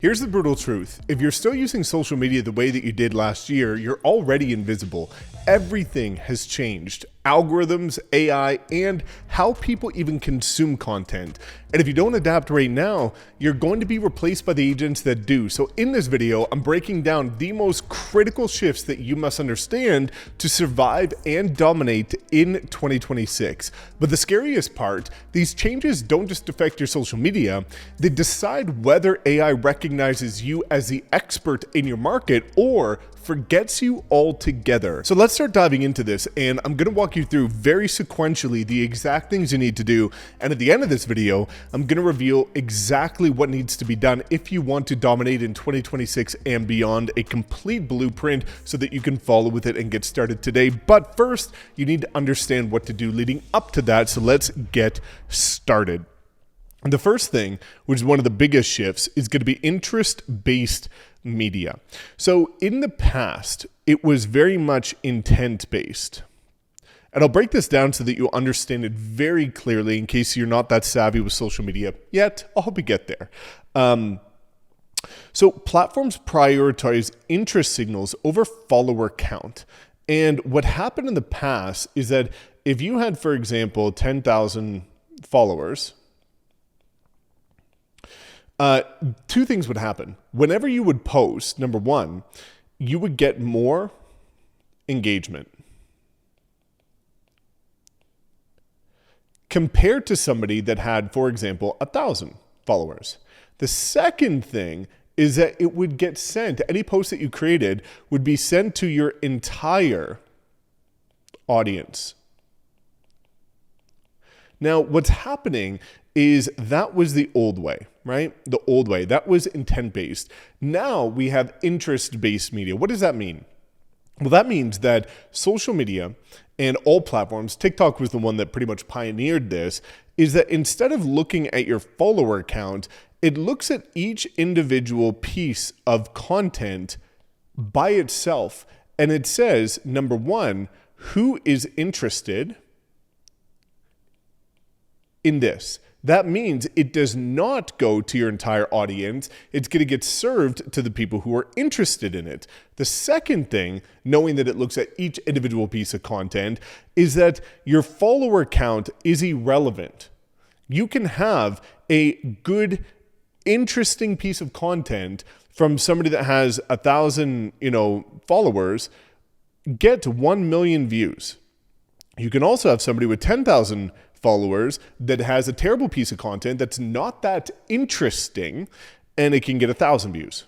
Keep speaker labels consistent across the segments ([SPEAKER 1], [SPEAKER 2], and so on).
[SPEAKER 1] Here's the brutal truth. If you're still using social media the way that you did last year, you're already invisible. Everything has changed. Algorithms, AI, and how people even consume content. And if you don't adapt right now, you're going to be replaced by the agents that do. So in this video, I'm breaking down the most critical shifts that you must understand to survive and dominate in 2026. But the scariest part, these changes don't just affect your social media, they decide whether AI recognizes you as the expert in your market or forgets you altogether. So let's start diving into this, and I'm gonna walk you through very sequentially the exact things you need to do. And at the end of this video, I'm gonna reveal exactly what needs to be done if you want to dominate in 2026 and beyond, a complete blueprint so that you can follow with it and get started today. But first, you need to understand what to do leading up to that. So let's get started. The first thing, which is one of the biggest shifts, is going to be interest-based media. So in the past, it was very much intent-based. And I'll break this down so that you understand it very clearly in case you're not that savvy with social media yet. I'll help you get there. So platforms prioritize interest signals over follower count. And what happened in the past is that if you had, for example, 10,000 followers, two things would happen. Whenever you would post, number one, you would get more engagement compared to somebody that had, for example, 1,000 followers. The second thing is that it would get sent, any post that you created would be sent to your entire audience. Now, what's happening is that was the old way, right? The old way. That was intent-based. Now we have interest-based media. What does that mean? Well, that means that social media and all platforms, TikTok was the one that pretty much pioneered this, is that instead of looking at your follower count, it looks at each individual piece of content by itself. And it says, number one, who is interested in this? That means it does not go to your entire audience. It's going to get served to the people who are interested in it. The second thing, knowing that it looks at each individual piece of content, is that your follower count is irrelevant. You can have a good, interesting piece of content from somebody that has 1,000, followers, get 1 million views. You can also have somebody with 10,000 followers that has a terrible piece of content that's not that interesting, and it can get 1,000 views.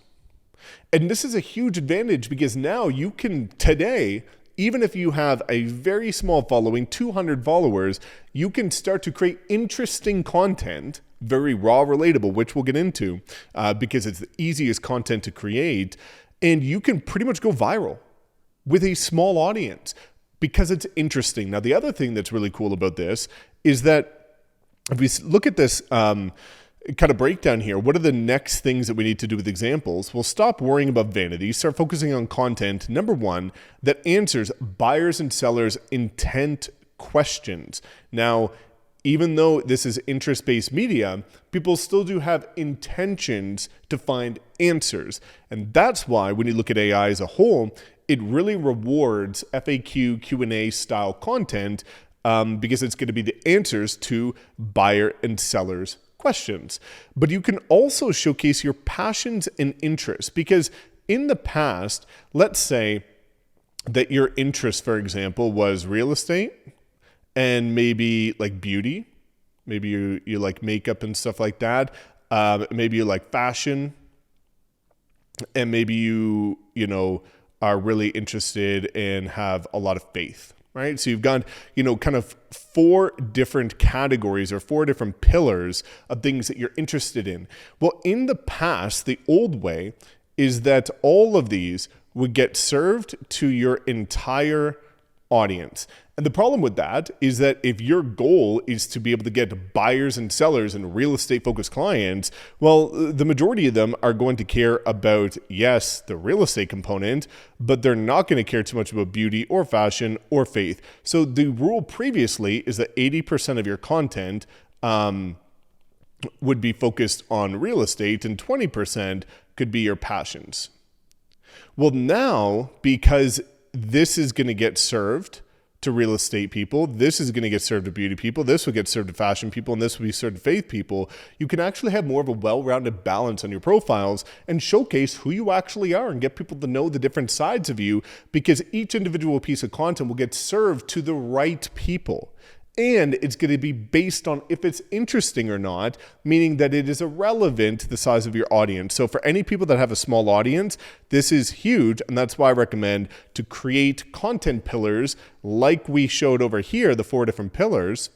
[SPEAKER 1] And this is a huge advantage because now you can today, even if you have a very small following, 200 followers, you can start to create interesting content, very raw, relatable, which we'll get into because it's the easiest content to create. And you can pretty much go viral with a small audience because it's interesting. Now, the other thing that's really cool about this is that if we look at this kind of breakdown here, what are the next things that we need to do with examples? We'll stop worrying about vanity, start focusing on content, number one, that answers buyers and sellers' intent questions. Now, even though this is interest-based media, people still do have intentions to find answers. And that's why when you look at AI as a whole, it really rewards FAQ, Q&A style content because it's going to be the answers to buyer and sellers' questions. But you can also showcase your passions and interests because in the past, let's say that your interest, for example, was real estate and maybe like beauty. Maybe you like makeup and stuff like that. Maybe you like fashion, and maybe you are really interested and have a lot of faith, right? So you've got, kind of 4 different categories or 4 different pillars of things that you're interested in. Well, in the past, the old way is that all of these would get served to your entire audience. And the problem with that is that if your goal is to be able to get buyers and sellers and real estate focused clients, well, the majority of them are going to care about, yes, the real estate component, but they're not going to care too much about beauty or fashion or faith. So the rule previously is that 80% of your content would be focused on real estate and 20% could be your passions. Well, now, because this is going to get served to real estate people, this is going to get served to beauty people, this will get served to fashion people, and this will be served to faith people, you can actually have more of a well-rounded balance on your profiles and showcase who you actually are and get people to know the different sides of you, because each individual piece of content will get served to the right people. And it's going to be based on if it's interesting or not, meaning that it is irrelevant to the size of your audience. So for any people that have a small audience, this is huge. And that's why I recommend to create content pillars like we showed over here, the 4 different pillars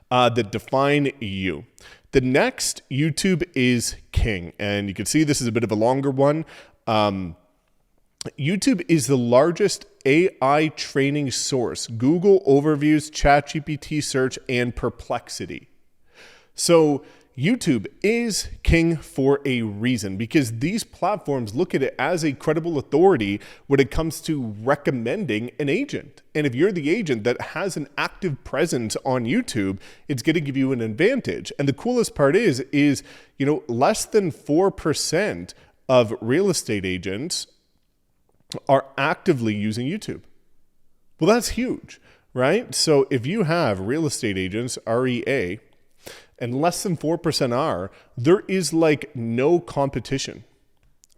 [SPEAKER 1] that define you. The next, YouTube is king. And you can see this is a bit of a longer one. YouTube is the largest AI training source. Google overviews, ChatGPT search, and Perplexity. So YouTube is king for a reason, because these platforms look at it as a credible authority when it comes to recommending an agent. And if you're the agent that has an active presence on YouTube, it's going to give you an advantage. And the coolest part is less than 4% of real estate agents are actively using YouTube. Well, that's huge, right? So if you have real estate agents, REA, and less than 4% are, there is like no competition,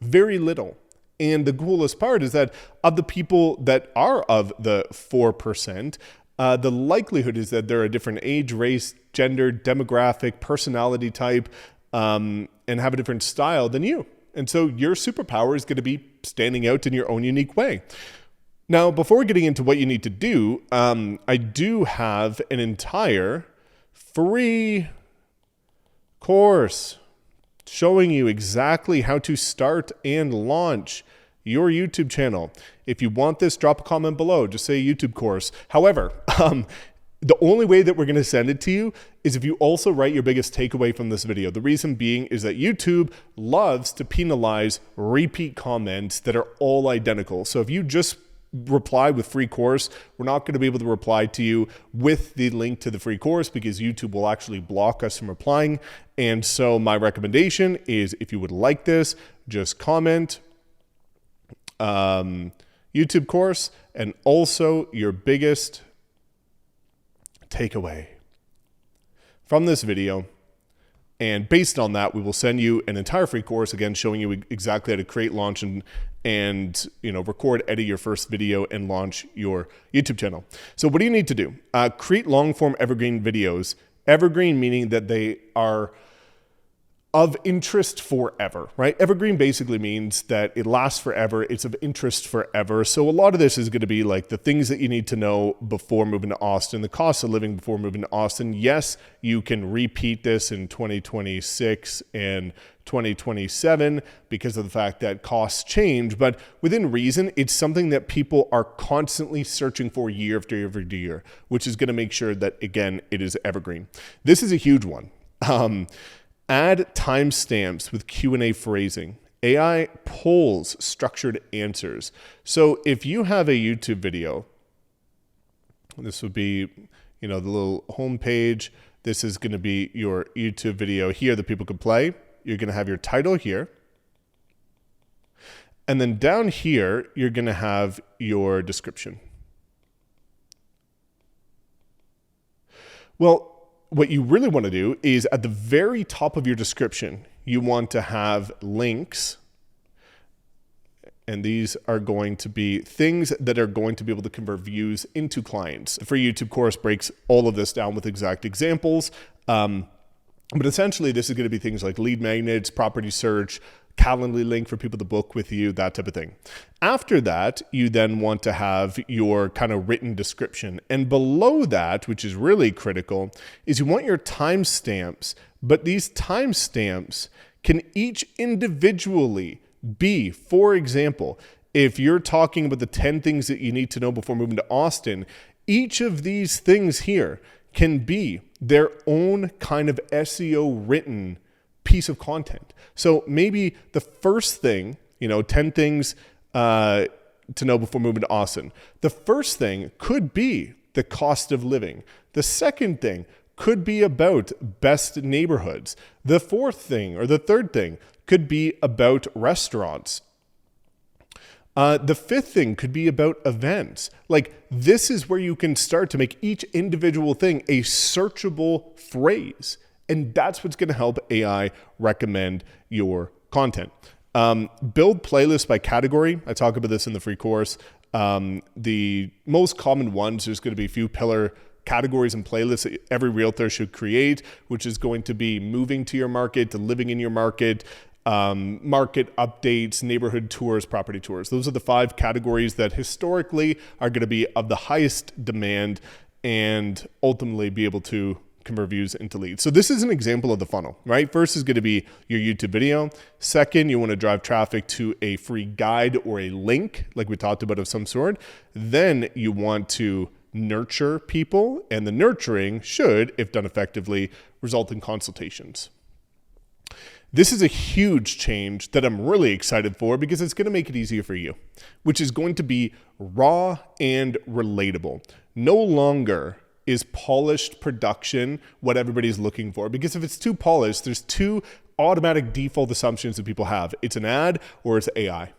[SPEAKER 1] very little. And the coolest part is that of the people that are of the 4%, the likelihood is that they're a different age, race, gender, demographic, personality type, and have a different style than you. And so your superpower is going to be standing out in your own unique way. Now, before getting into what you need to do, I do have an entire free course showing you exactly how to start and launch your YouTube channel. If you want this, drop a comment below. Just say YouTube course. However, the only way that we're going to send it to you is if you also write your biggest takeaway from this video. The reason being is that YouTube loves to penalize repeat comments that are all identical. So if you just reply with free course, we're not going to be able to reply to you with the link to the free course, because YouTube will actually block us from replying. And so my recommendation is, if you would like this, just comment YouTube course and also your biggest takeaway from this video. And based on that, we will send you an entire free course, again, showing you exactly how to create, launch, and record, edit your first video and launch your YouTube channel. So what do you need to do? Create long form evergreen videos. Evergreen meaning that they are of interest forever, right? Evergreen basically means that it lasts forever. It's of interest forever. So a lot of this is going to be like the things that you need to know before moving to Austin, the cost of living before moving to Austin. Yes, you can repeat this in 2026 and 2027 because of the fact that costs change, but within reason, it's something that people are constantly searching for year after year after year, which is going to make sure that, again, it is evergreen. This is a huge one. Add timestamps with Q&A phrasing. AI polls structured answers. So if you have a YouTube video, this would be, the little home page. This is going to be your YouTube video here that people could play. You're going to have your title here. And then down here, you're going to have your description. Well, what you really want to do is at the very top of your description, you want to have links. And these are going to be things that are going to be able to convert views into clients. The free YouTube course breaks all of this down with exact examples. But essentially, this is going to be things like lead magnets, property search, Calendly link for people to book with you, that type of thing. After that, you then want to have your kind of written description. And below that, which is really critical, is you want your timestamps. But these timestamps can each individually be, for example, if you're talking about the 10 things that you need to know before moving to Austin, each of these things here can be their own kind of SEO written piece of content. So maybe the first thing, 10 things to know before moving to Austin. The first thing could be the cost of living. The second thing could be about best neighborhoods. The fourth thing or the third thing could be about restaurants. The fifth thing could be about events. Like, this is where you can start to make each individual thing a searchable phrase. And that's what's going to help AI recommend your content. Build playlists by category. I talk about this in the free course. The most common ones, there's going to be a few pillar categories and playlists that every realtor should create, which is going to be moving to your market, to living in your market, market updates, neighborhood tours, property tours. Those are the 5 categories that historically are going to be of the highest demand and ultimately be able to convert views into leads. So this is an example of the funnel, right? First is going to be your YouTube video. Second, you want to drive traffic to a free guide or a link, like we talked about, of some sort. Then you want to nurture people, and the nurturing should, if done effectively, result in consultations. This is a huge change that I'm really excited for because it's going to make it easier for you, which is going to be raw and relatable. No longer is polished production what everybody's looking for, because if it's too polished, there's 2 automatic default assumptions that people have. It's an ad or it's AI.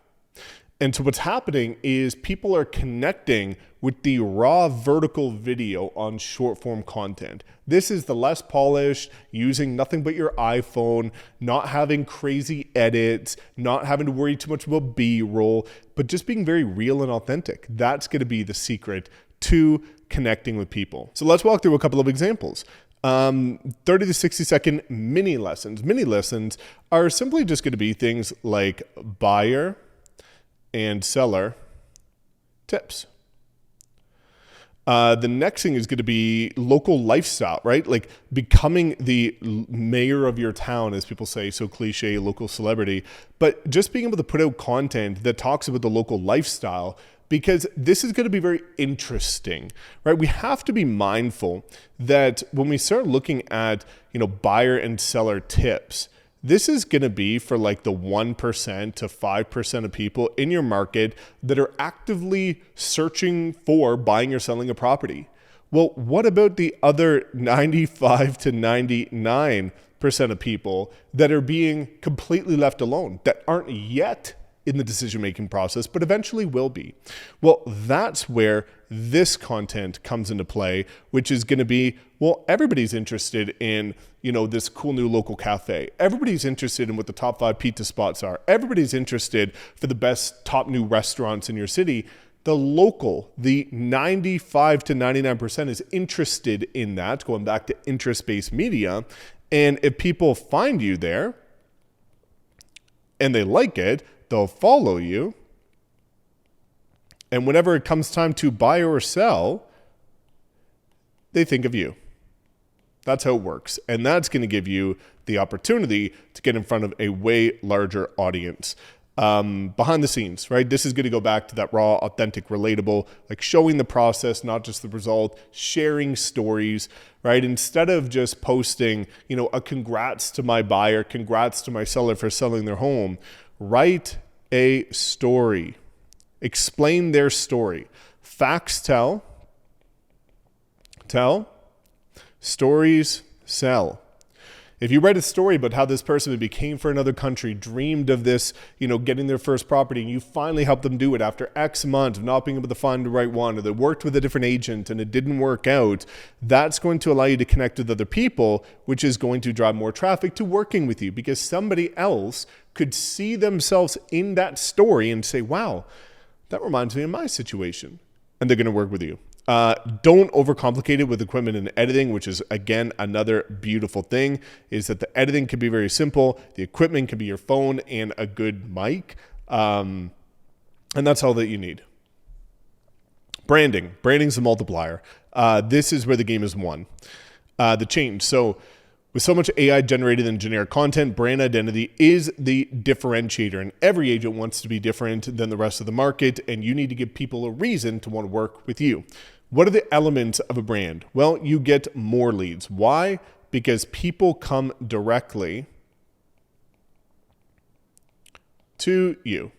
[SPEAKER 1] And so what's happening is people are connecting with the raw vertical video on short form content. This is the less polished, using nothing but your iPhone, not having crazy edits, not having to worry too much about B-roll, but just being very real and authentic. That's going to be the secret to connecting with people. So let's walk through a couple of examples. 30 to 60 second mini lessons. Mini lessons are simply just going to be things like buyer and seller tips. The next thing is going to be local lifestyle, right? Like becoming the mayor of your town, as people say, so cliche, local celebrity, but just being able to put out content that talks about the local lifestyle, because this is going to be very interesting, right? We have to be mindful that when we start looking at, buyer and seller tips, this is going to be for like the 1% to 5% of people in your market that are actively searching for buying or selling a property. Well, what about the other 95 to 99% of people that are being completely left alone, that aren't yet in the decision-making process, but eventually will be? Well, that's where this content comes into play, which is going to be, well, everybody's interested in, this cool new local cafe. Everybody's interested in what the top 5 pizza spots are. Everybody's interested for the best top new restaurants in your city. The local, the 95 to 99% is interested in that, going back to interest-based media. And if people find you there and they like it, they'll follow you. And whenever it comes time to buy or sell, they think of you. That's how it works. And that's going to give you the opportunity to get in front of a way larger audience. Behind the scenes, right? This is going to go back to that raw, authentic, relatable, like showing the process, not just the result, sharing stories, right? Instead of just posting, a congrats to my buyer, congrats to my seller for selling their home, write a story. Explain their story. Facts tell. Stories sell. If you write a story about how this person maybe came from another country, dreamed of this, getting their first property, and you finally helped them do it after X months of not being able to find the right one, or they worked with a different agent and it didn't work out, that's going to allow you to connect with other people, which is going to drive more traffic to working with you, because somebody else could see themselves in that story and say, wow, that reminds me of my situation. And they're going to work with you. Don't overcomplicate it with equipment and editing, which is, again, another beautiful thing, is that the editing can be very simple. The equipment can be your phone and a good mic. And that's all that you need. Branding. Branding's a multiplier. This is where the game is won. The change. So with so much AI generated and generic content, brand identity is the differentiator, and every agent wants to be different than the rest of the market, and you need to give people a reason to want to work with you. What are the elements of a brand? Well, you get more leads. Why? Because people come directly to you.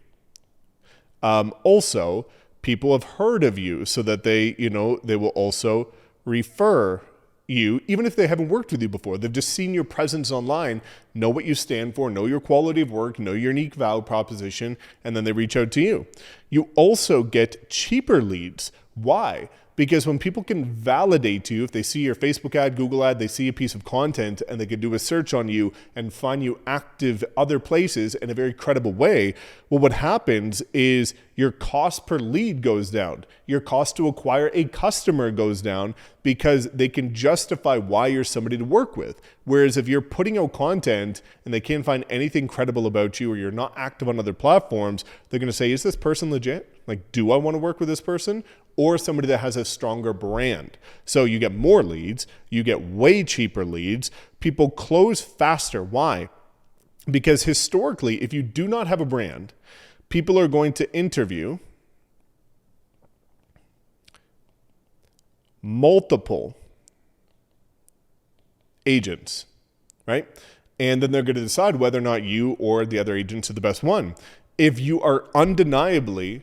[SPEAKER 1] Also, people have heard of you, so that they will also refer you, even if they haven't worked with you before. They've just seen your presence online, know what you stand for, know your quality of work, know your unique value proposition, and then they reach out to you. You also get cheaper leads. Why? Because when people can validate you, if they see your Facebook ad, Google ad, they see a piece of content and they can do a search on you and find you active other places in a very credible way, well, what happens is your cost per lead goes down. Your cost to acquire a customer goes down because they can justify why you're somebody to work with. Whereas if you're putting out content and they can't find anything credible about you or you're not active on other platforms, they're going to say, is this person legit? Like, do I want to work with this person? Or somebody that has a stronger brand. So you get more leads, you get way cheaper leads, people close faster. Why? Because historically, if you do not have a brand, people are going to interview multiple agents, right? And then they're going to decide whether or not you or the other agents are the best one. If you are undeniably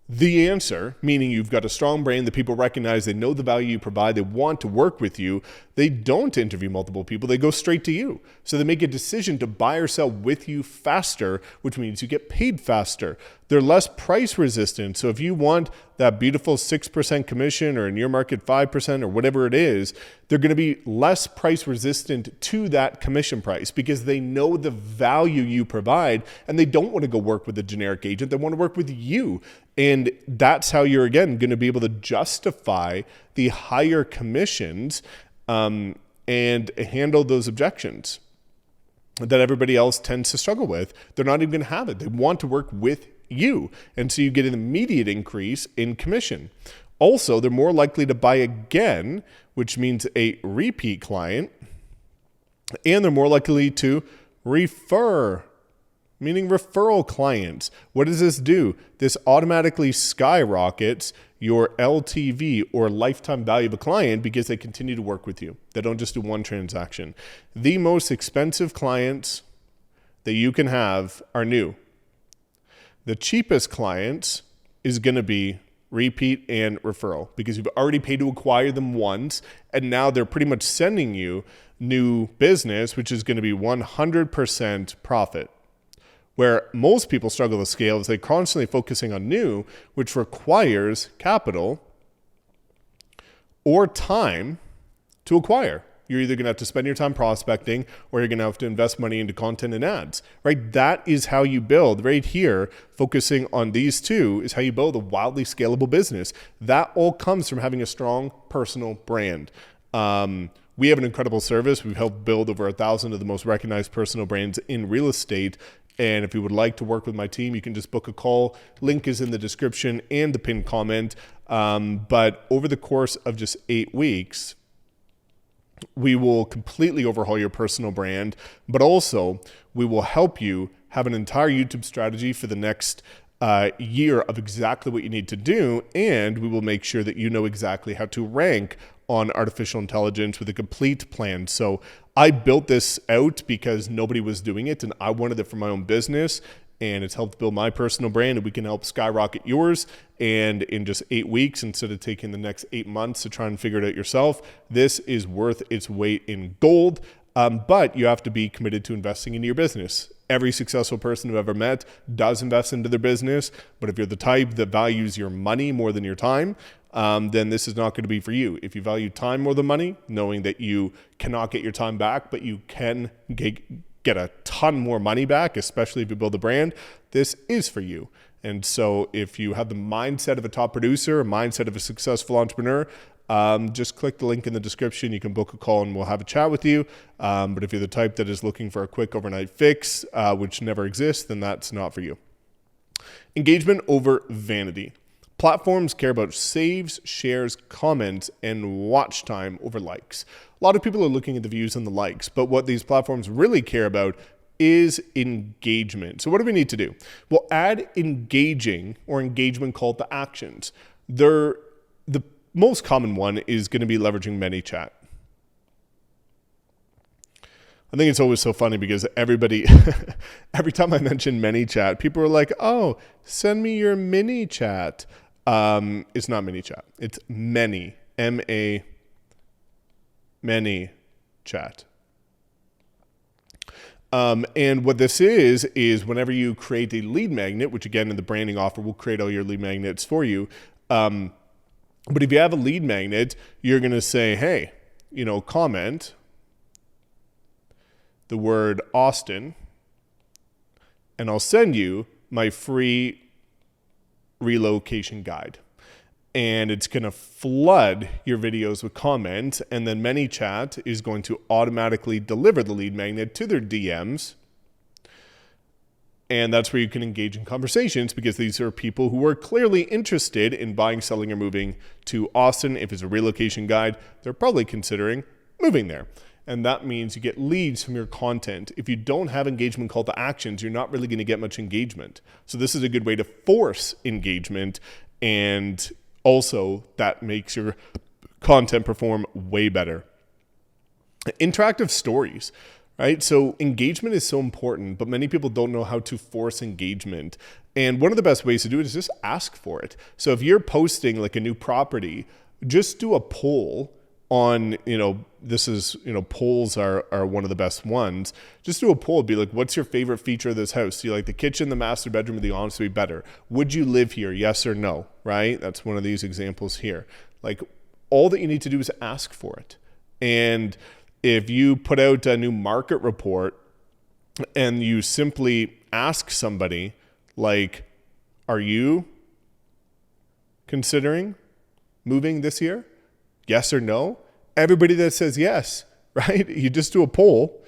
[SPEAKER 1] the answer, meaning you've got a strong brand that people recognize, they know the value you provide, they want to work with you, they don't interview multiple people, they go straight to you. So they make a decision to buy or sell with you faster, which means you get paid faster. They're less price resistant. So if you want that beautiful 6% commission, or in your market 5%, or whatever it is, they're going to be less price resistant to that commission price because they know the value you provide and they don't want to go work with a generic agent. They want to work with you. And that's how you're, again, going to be able to justify the higher commissions and handle those objections that everybody else tends to struggle with. They're not even going to have it. They want to work with you. And so you get an immediate increase in commission. Also, they're more likely to buy again, which means a repeat client, and they're more likely to refer, meaning referral clients. What does this do? This automatically skyrockets your LTV, or lifetime value of a client, because they continue to work with you. They don't just do one transaction. The most expensive clients that you can have are new. The cheapest clients is going to be repeat and referral, because you've already paid to acquire them once, and now they're pretty much sending you new business, which is going to be 100% profit. Where most people struggle to scale is they're constantly focusing on new, which requires capital or time to acquire. You're either going to have to spend your time prospecting, or you're going to have to invest money into content and ads, right? That is how you build. Right here, focusing on these two is how you build a wildly scalable business. That all comes from having a strong personal brand. We have an incredible service. We've helped build over 1,000 of the most recognized personal brands in real estate. And if you would like to work with my team, you can just book a call. Link is in the description and the pinned comment. But over the course of just 8 weeks, we will completely overhaul your personal brand, but also we will help you have an entire YouTube strategy for the next year of exactly what you need to do. And we will make sure that you know exactly how to rank on artificial intelligence with a complete plan. So I built this out because nobody was doing it, and I wanted it for my own business, and it's helped build my personal brand, and we can help skyrocket yours. And in just 8 weeks, instead of taking the next 8 months to try and figure it out yourself, this is worth its weight in gold. But you have to be committed to investing into your business. Every successful person who ever met does invest into their business. But if you're the type that values your money more than your time, then this is not going to be for you. If you value time more than money, knowing that you cannot get your time back, but you can get a ton more money back, especially if you build a brand, this is for you. And so if you have the mindset of a top producer, a mindset of a successful entrepreneur, just click the link in the description. You can book a call and we'll have a chat with you. But if you're the type that is looking for a quick overnight fix, which never exists, then that's not for you. Engagement over vanity. Platforms care about saves, shares, comments, and watch time over likes. A lot of people are looking at the views and the likes, but what these platforms really care about is engagement. So what do we need to do? Well, add engaging or engagement call to actions. The most common one is going to be leveraging ManyChat. I think it's always so funny because everybody, every time I mention ManyChat, people are like, oh, send me your mini chat. It's not ManyChat. It's Many, M-A, ManyChat. And what this is whenever you create a lead magnet, which again in the branding offer will create all your lead magnets for you. But if you have a lead magnet, you're going to say, hey, comment the word Austin, and I'll send you my free relocation guide. And it's going to flood your videos with comments, and then ManyChat is going to automatically deliver the lead magnet to their DMs. And that's where you can engage in conversations, because these are people who are clearly interested in buying, selling, or moving to Austin. If it's a relocation guide, they're probably considering moving there. And that means you get leads from your content. If you don't have engagement call to actions, you're not really going to get much engagement. So this is a good way to force engagement, and also that makes your content perform way better. Interactive stories, right? So engagement is so important, but many people don't know how to force engagement. And one of the best ways to do it is just ask for it. So if you're posting like a new property, just do a poll on, polls are one of the best ones. Just do a poll, be like, what's your favorite feature of this house? Do you like the kitchen, the master bedroom, or the ensuite better? Would you live here? Yes or no, right? That's one of these examples here. Like, all that you need to do is ask for it. And if you put out a new market report and you simply ask somebody, like, are you considering moving this year? Yes or no? Everybody that says yes, right? You just do a poll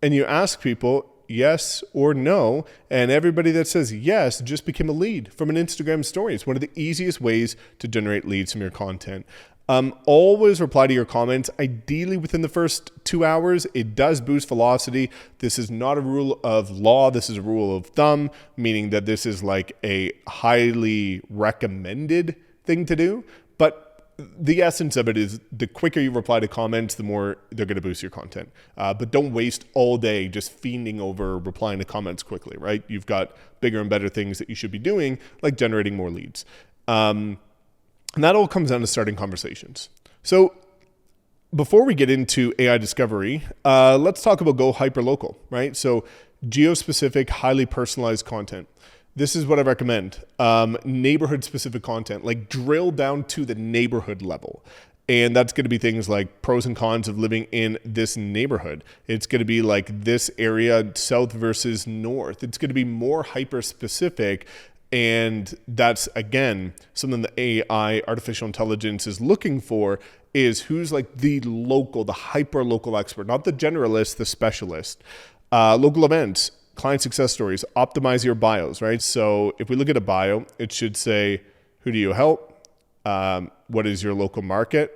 [SPEAKER 1] and you ask people yes or no, and everybody that says yes just became a lead from an Instagram story. It's one of the easiest ways to generate leads from your content. Always reply to your comments, ideally within the first 2 hours. It does boost velocity. This is not a rule of law. This is a rule of thumb, meaning that this is like a highly recommended thing to do. But the essence of it is the quicker you reply to comments, the more they're going to boost your content. But don't waste all day just fiending over replying to comments quickly, right? You've got bigger and better things that you should be doing, like generating more leads. And that all comes down to starting conversations. So before we get into AI discovery, let's talk about go hyperlocal, right? So geo-specific, highly personalized content. This is what I recommend. Neighborhood specific content, like drill down to the neighborhood level. And that's going to be things like pros and cons of living in this neighborhood. It's going to be like this area, south versus north. It's going to be more hyper specific. And that's, again, something the AI, artificial intelligence, is looking for, is who's like the local, the hyper local expert, not the generalist, the specialist. Local events, client success stories, optimize your bios, right? So if we look at a bio, it should say, who do you help? What is your local market?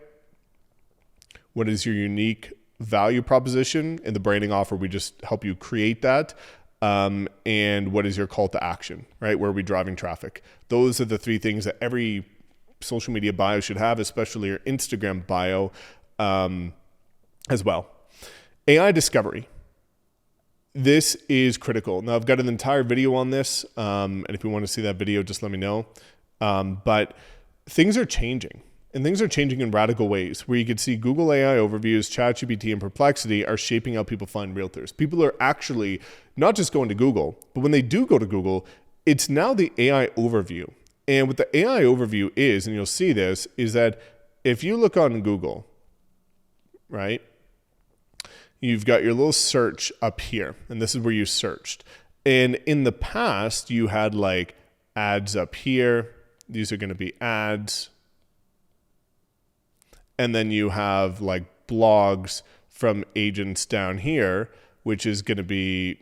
[SPEAKER 1] What is your unique value proposition? In the branding offer, we just help you create that. And what is your call to action, right? Where are we driving traffic? Those are the three things that every social media bio should have, especially your Instagram bio as well. AI discovery. This is critical. Now, I've got an entire video on this, and if you want to see that video, just let me know. But things are changing, and things are changing in radical ways, where you can see Google AI overviews, ChatGPT, and Perplexity are shaping how people find realtors. People are actually not just going to Google, but when they do go to Google, it's now the AI overview. And what the AI overview is, and you'll see this, is that if you look on Google, right, you've got your little search up here, and this is where you searched. And in the past, you had like ads up here. These are going to be ads. And then you have like blogs from agents down here, which is going to be,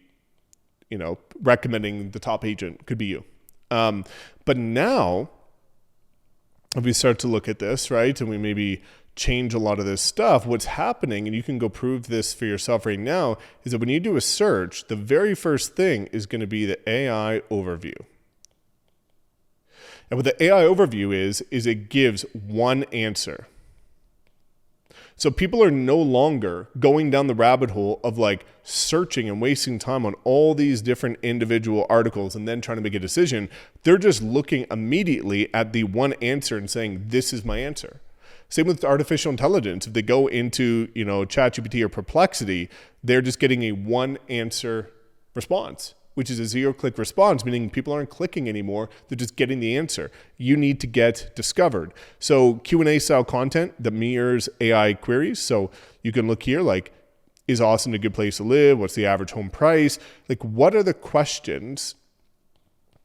[SPEAKER 1] recommending the top agent. Could be you. But now, if we start to look at this, right, and we maybe change a lot of this stuff, what's happening, and you can go prove this for yourself right now, is that when you do a search, the very first thing is going to be the AI overview. And what the AI overview is it gives one answer. So people are no longer going down the rabbit hole of like searching and wasting time on all these different individual articles and then trying to make a decision. They're just looking immediately at the one answer and saying, this is my answer. Same with artificial intelligence. If they go into, ChatGPT or Perplexity, they're just getting a one answer response, which is a 0-click response, meaning people aren't clicking anymore. They're just getting the answer. You need to get discovered. So Q&A style content that mirrors AI queries. So you can look here, like, is Austin a good place to live? What's the average home price? Like, what are the questions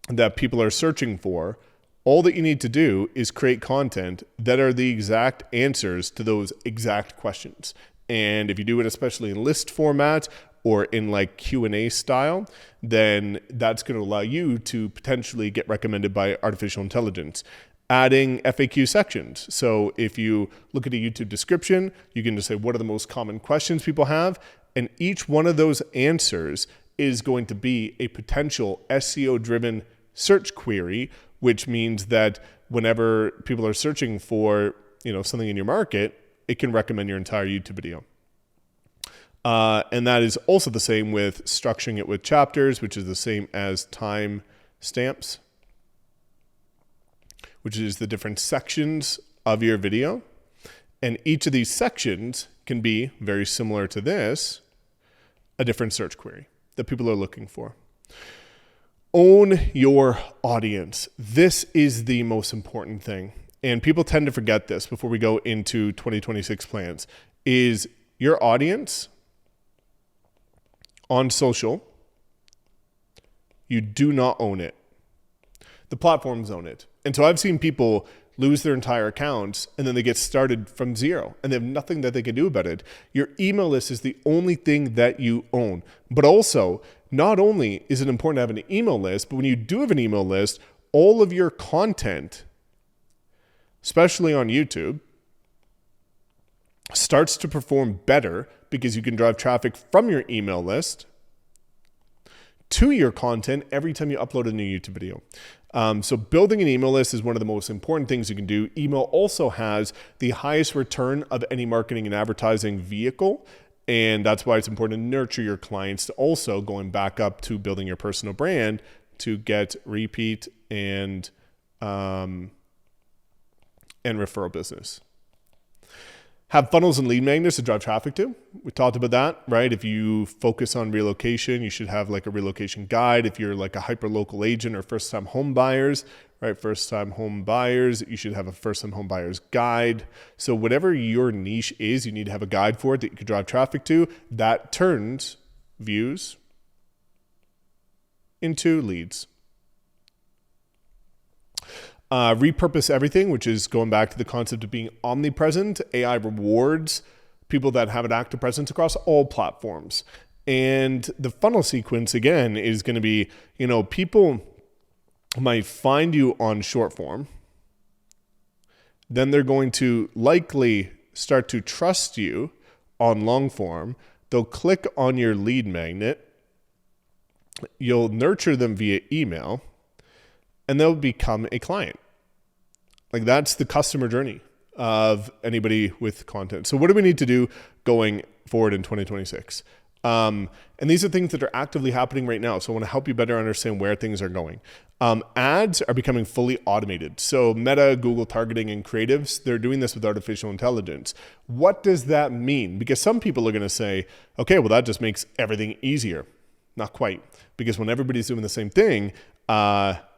[SPEAKER 1] that people are searching for? All that you need to do is create content that are the exact answers to those exact questions. And if you do it, especially in list format or in like Q&A style, then that's going to allow you to potentially get recommended by artificial intelligence. Adding FAQ sections. So if you look at a YouTube description, you can just say, what are the most common questions people have? And each one of those answers is going to be a potential SEO-driven search query, which means that whenever people are searching for, something in your market, it can recommend your entire YouTube video. And that is also the same with structuring it with chapters, which is the same as time stamps, which is the different sections of your video. And each of these sections can be very similar to this, a different search query that people are looking for. Own your audience. This is the most important thing. And people tend to forget this before we go into 2026 plans, is your audience on social. You do not own it. The platforms own it. And so I've seen people lose their entire accounts and then they get started from zero and they have nothing that they can do about it. Your email list is the only thing that you own. But also, not only is it important to have an email list, but when you do have an email list, all of your content, especially on YouTube, starts to perform better because you can drive traffic from your email list to your content every time you upload a new YouTube video. So building an email list is one of the most important things you can do. Email also has the highest return of any marketing and advertising vehicle. And that's why it's important to nurture your clients to also going back up to building your personal brand to get repeat and referral business. Have funnels and lead magnets to drive traffic to. We talked about that, right? If you focus on relocation, you should have like a relocation guide. If you're like a hyper-local agent or first-time home buyers, right? First-time home buyers, you should have a first-time home buyers guide. So whatever your niche is, you need to have a guide for it that you can drive traffic to. That turns views into leads. Repurpose everything, which is going back to the concept of being omnipresent. AI rewards people that have an active presence across all platforms. And the funnel sequence, again, is going to be, people might find you on short form. Then they're going to likely start to trust you on long form. They'll click on your lead magnet. You'll nurture them via email, and they'll become a client. Like, that's the customer journey of anybody with content. So what do we need to do going forward in 2026? And these are things that are actively happening right now. So I want to help you better understand where things are going. Ads are becoming fully automated. So Meta, Google targeting, and creatives, they're doing this with artificial intelligence. What does that mean? Because some people are going to say, okay, well, that just makes everything easier. Not quite. Because when everybody's doing the same thing,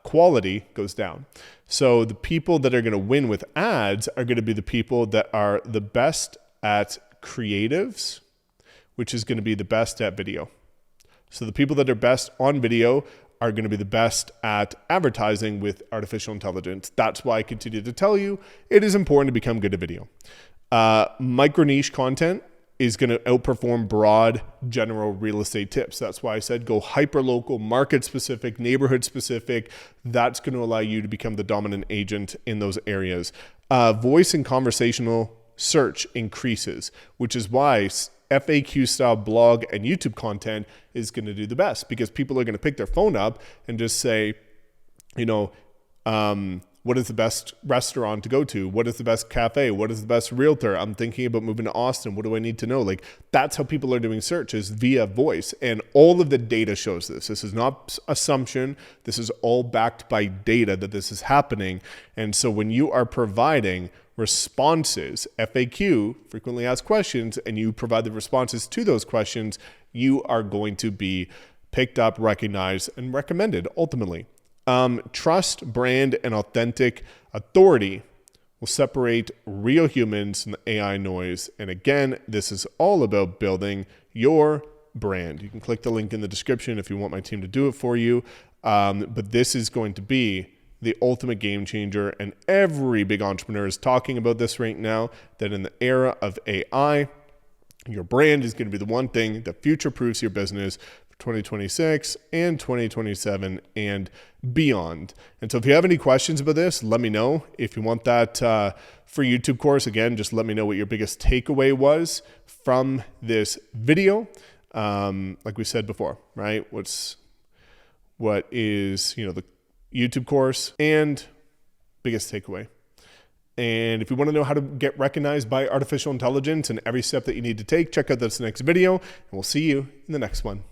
[SPEAKER 1] quality goes down. So the people that are going to win with ads are going to be the people that are the best at creatives, which is going to be the best at video. So the people that are best on video are going to be the best at advertising with artificial intelligence. That's why I continue to tell you it is important to become good at video. Micro niche content is going to outperform broad general real estate tips. That's why I said go hyper local, market specific, neighborhood specific. That's going to allow you to become the dominant agent in those areas. Voice and conversational search increases, which is why FAQ style blog and YouTube content is going to do the best, because people are going to pick their phone up and just say, what is the best restaurant to go to? What is the best cafe? What is the best realtor? I'm thinking about moving to Austin. What do I need to know? Like, that's how people are doing searches, via voice. And all of the data shows this. This is not assumption. This is all backed by data that this is happening. And so when you are providing responses, FAQ, frequently asked questions, and you provide the responses to those questions, you are going to be picked up, recognized, and recommended ultimately. Trust, brand, and authentic authority will separate real humans from the AI noise. And again, this is all about building your brand. You can click the link in the description if you want my team to do it for you. But this is going to be the ultimate game changer. And every big entrepreneur is talking about this right now, that in the era of AI, your brand is going to be the one thing that future-proofs your business for 2026 and 2027 and beyond. And so if you have any questions about this, let me know. If you want that free YouTube course, again, just let me know what your biggest takeaway was from this video. Like we said before, right? What is, the YouTube course and biggest takeaway. And if you want to know how to get recognized by artificial intelligence and every step that you need to take, check out this next video, and we'll see you in the next one.